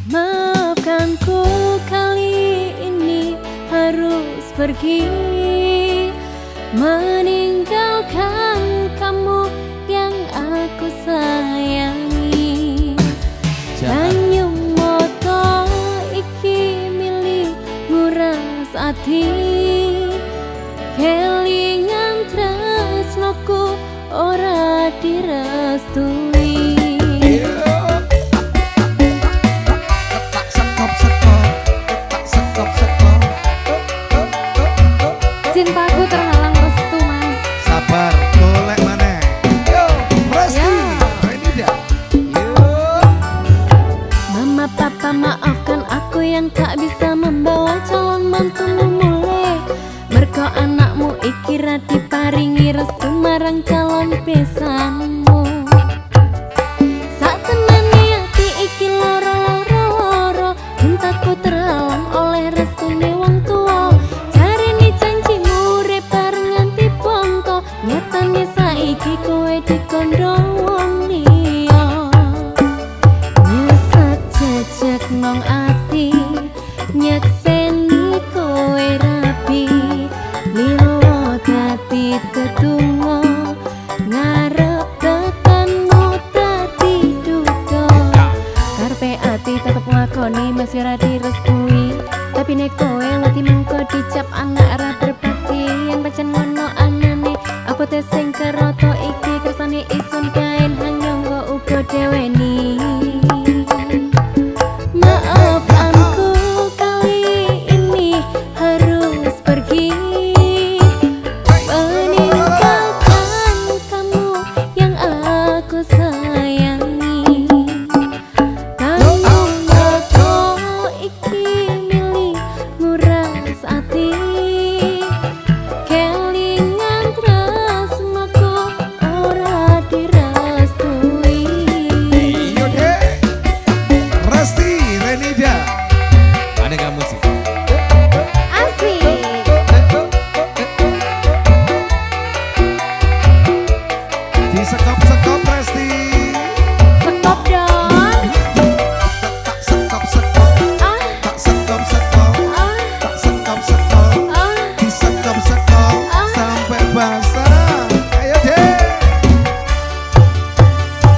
Maafkanku kali ini harus pergi, meninggalkan kamu yang aku sayangi. Banyu moto iki milikmu rasati, kelingan tresnoku ora direstui. Cintaku terhalang restu, Mas. Sabar, golek maneh. Yo, Resti, Renida. Yo. Mama papa maafkan aku yang tak bisa membawa calon mantumu mulai. Mergo anakmu iki ra diparingi restu marang calon besanmu. Sak tenane ati iki loro-loro, cintaku terhalang oleh restune wong tuwa. Jarene janjimu urip bareng nganti bongko, nyatane saiki kowe dikondho wong liya. Nyesek jejeg nang ati, nyekseni kowe rapi, lilo dadi tetunggo, ngarep tekanmu dadi duka. Karepe ati tetep ngakoni masih ora direstui, tapi nek kowe wedi mengko dicap anak ra berbakti. Yang pancen ngono anane apa teh sing keroto iki kersane isun kain hanyonggo uga deweni. Maafkanku kali ini harus pergi, meninggalkan kamu yang aku sayangi. Tanggung aku iki milikmu rasati, kelingan tresnoku ora direstui. Yo deh. Resti, Renida. Aneka musik. Asik. Disekop-sekop Resti. Sekop dong. Tak sekop-sekop. Ah, Tak sekop-sekop. ah, Tak sekop-sekop. ah. Disekop-sekop sampai basah. Ayo deh.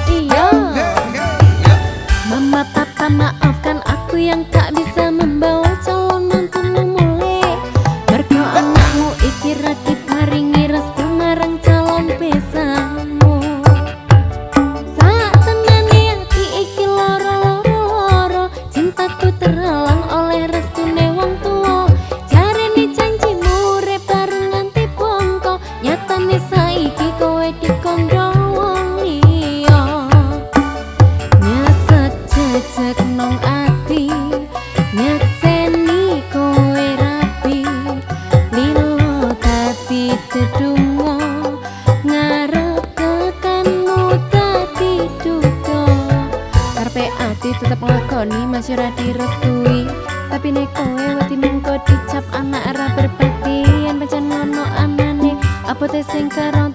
Iya. Yo. Mama papa maafkan aku yang tak bisa membawa calon mantumu mulai. Mergo anakmu iki ra diparingi restu marang calon besanmu. Sak tenane ati iki loro-loro, cintaku terhalang oleh restune wong tuwa. Jarene janjimu urip bareng nganti bongko, nyatane saiki kowe dikondho wong liya. Nyesek jejeg nang ati, nyekseni kowe rapi, lilo dadi dedungo, ngarep tekanmu dadi duka. Karepe ati tetep nglakoni masih ora direstui, tapi nek kowe wedi mengko dicap anak ra berbakti. Yen pancen ngono anane apa teh sing karon